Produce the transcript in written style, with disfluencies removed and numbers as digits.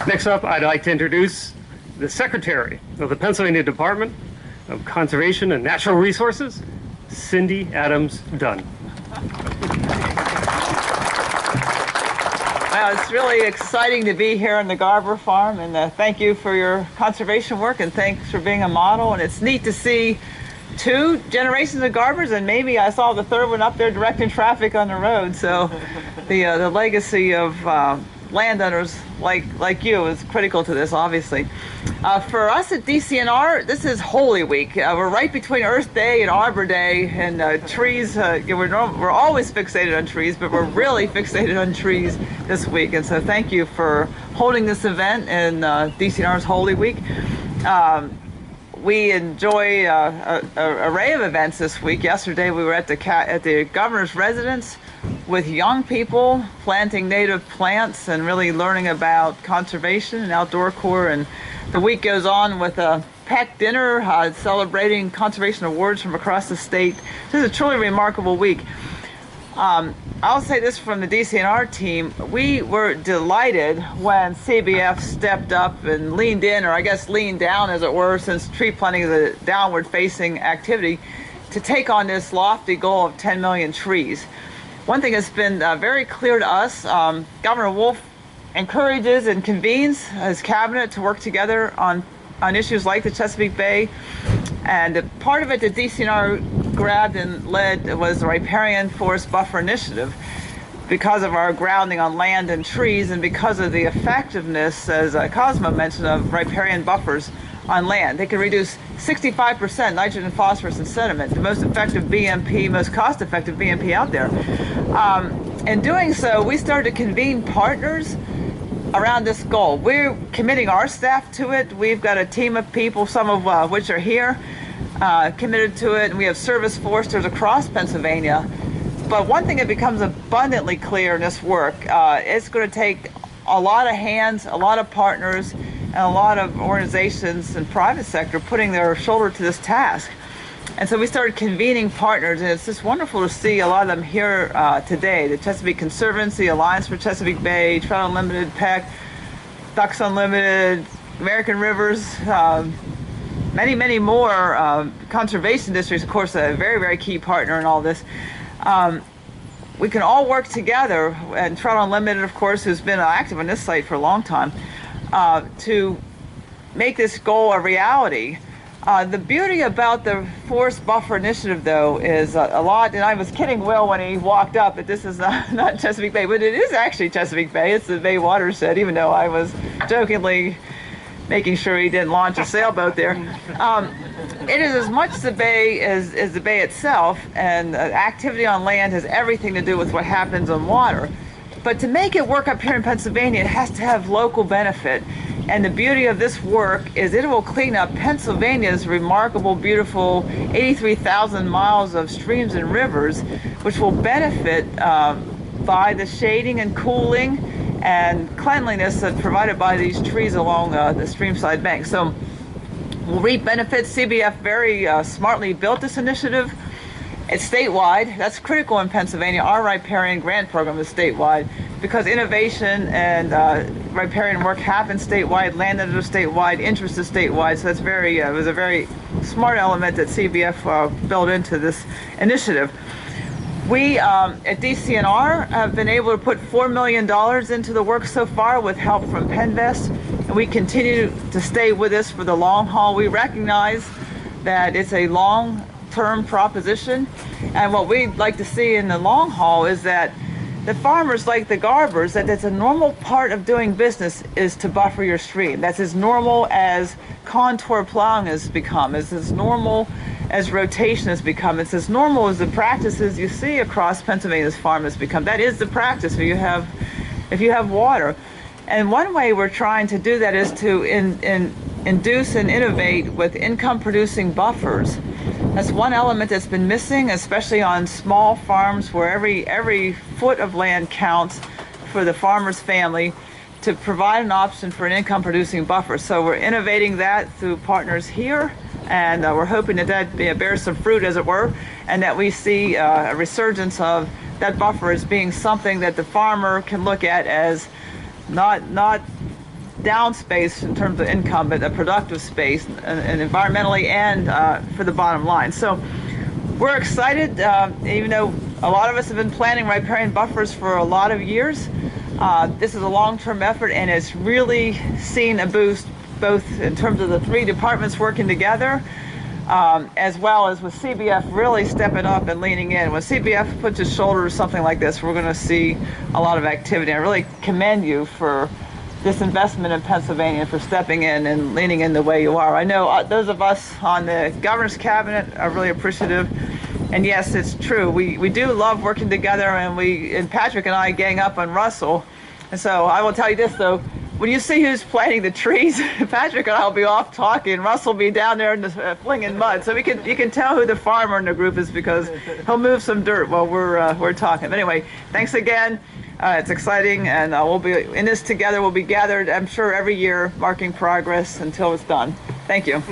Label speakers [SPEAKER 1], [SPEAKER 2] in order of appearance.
[SPEAKER 1] Next up, I'd like to introduce the Secretary of the Pennsylvania Department of Conservation and Natural Resources, Cindy Adams Dunn.
[SPEAKER 2] Well, it's really exciting to be here on the Garber Farm, and thank you for your conservation work, and thanks for being a model. And it's neat to see 2 generations of Garbers, and maybe I saw the 3rd one up there directing traffic on the road. So the legacy of landowners like you is critical to this, obviously. For us at DCNR, this is Holy Week. We're right between Earth Day and Arbor Day, and trees, we're always fixated on trees, but we're really fixated on trees this week. And so thank you for holding this event in DCNR's Holy Week. We enjoy an array of events this week. Yesterday we were at the governor's residence with young people planting native plants and really learning about conservation and outdoor core. And the week goes on with a packed dinner celebrating conservation awards from across the state. This is a truly remarkable week. I'll say this from the DCNR team. We were delighted when CBF stepped up and leaned in, or I guess leaned down as it were, since tree planting is a downward facing activity, to take on this lofty goal of 10 million trees. One thing that's been very clear to us, Governor Wolf encourages and convenes his cabinet to work together on issues like the Chesapeake Bay. And part of it that DCNR grabbed and led was the Riparian Forest Buffer Initiative, because of our grounding on land and trees, and because of the effectiveness, as Cosmo mentioned, of riparian buffers on land. They can reduce 65% nitrogen, phosphorus, and sediment, the most effective BMP, most cost-effective BMP out there. In doing so, we started to convene partners around this goal. We're committing our staff to it. We've got a team of people, some of which are here, committed to it, and we have service foresters across Pennsylvania. But one thing that becomes abundantly clear in this work, it's going to take a lot of hands, a lot of partners, and a lot of organizations and private sector putting their shoulder to this task. And so we started convening partners, and it's just wonderful to see a lot of them here today. The Chesapeake Conservancy, Alliance for Chesapeake Bay, Trout Unlimited, PEC, Ducks Unlimited, American Rivers, many, many more. Conservation districts, of course, a very, very key partner in all this. We can all work together, and Trout Unlimited, of course, who's been active on this site for a long time, to make this goal a reality. The beauty about the Forest Buffer Initiative, though, is a lot, and I was kidding Will when he walked up that this is not Chesapeake Bay, but it is actually Chesapeake Bay. It's the Bay watershed, even though I was jokingly making sure he didn't launch a sailboat there. It is as much the bay as the bay itself, and activity on land has everything to do with what happens on water. But to make it work up here in Pennsylvania, it has to have local benefit. And the beauty of this work is it will clean up Pennsylvania's remarkable, beautiful 83,000 miles of streams and rivers, which will benefit by the shading and cooling and cleanliness that's provided by these trees along the streamside bank. So we'll reap benefits. CBF very smartly built this initiative. It's statewide. That's critical in Pennsylvania. Our riparian grant program is statewide because innovation and riparian work happens statewide, landowners are statewide, interest is statewide. So that's very, it was a very smart element that CBF built into this initiative. We at DCNR have been able to put $4 million into the work so far with help from Penvest, and we continue to stay with this for the long haul. We recognize that it's a long-term proposition, and what we'd like to see in the long haul is that the farmers like the Garbers, that it's a normal part of doing business is to buffer your stream. That's as normal as contour plowing has become. It's as normal as rotation has become. It's as normal as the practices you see across Pennsylvania's farm has become. That is the practice if you have water. And one way we're trying to do that is to induce and innovate with income-producing buffers. That's one element that's been missing, especially on small farms where every foot of land counts for the farmer's family, to provide an option for an income-producing buffer. So we're innovating that through partners here, and we're hoping that bears some fruit, as it were, and that we see a resurgence of that buffer as being something that the farmer can look at as not down space in terms of income, but a productive space, and environmentally and for the bottom line. So we're excited, even though a lot of us have been planning riparian buffers for a lot of years. This is a long-term effort, and it's really seen a boost both in terms of the three departments working together, as well as with CBF really stepping up and leaning in. When CBF puts its shoulder to something like this, we're going to see a lot of activity. I really commend you for this investment in Pennsylvania, for stepping in and leaning in the way you are. I know those of us on the governor's cabinet are really appreciative. And yes, it's true. We do love working together, and Patrick and I gang up on Russell. And so I will tell you this though, when you see who's planting the trees, Patrick and I will be off talking. Russell will be down there in the flinging mud. So you can tell who the farmer in the group is, because he'll move some dirt while we're talking. But anyway, thanks again. It's exciting, and we'll be in this together. We'll be gathered, I'm sure, every year, marking progress until it's done. Thank you.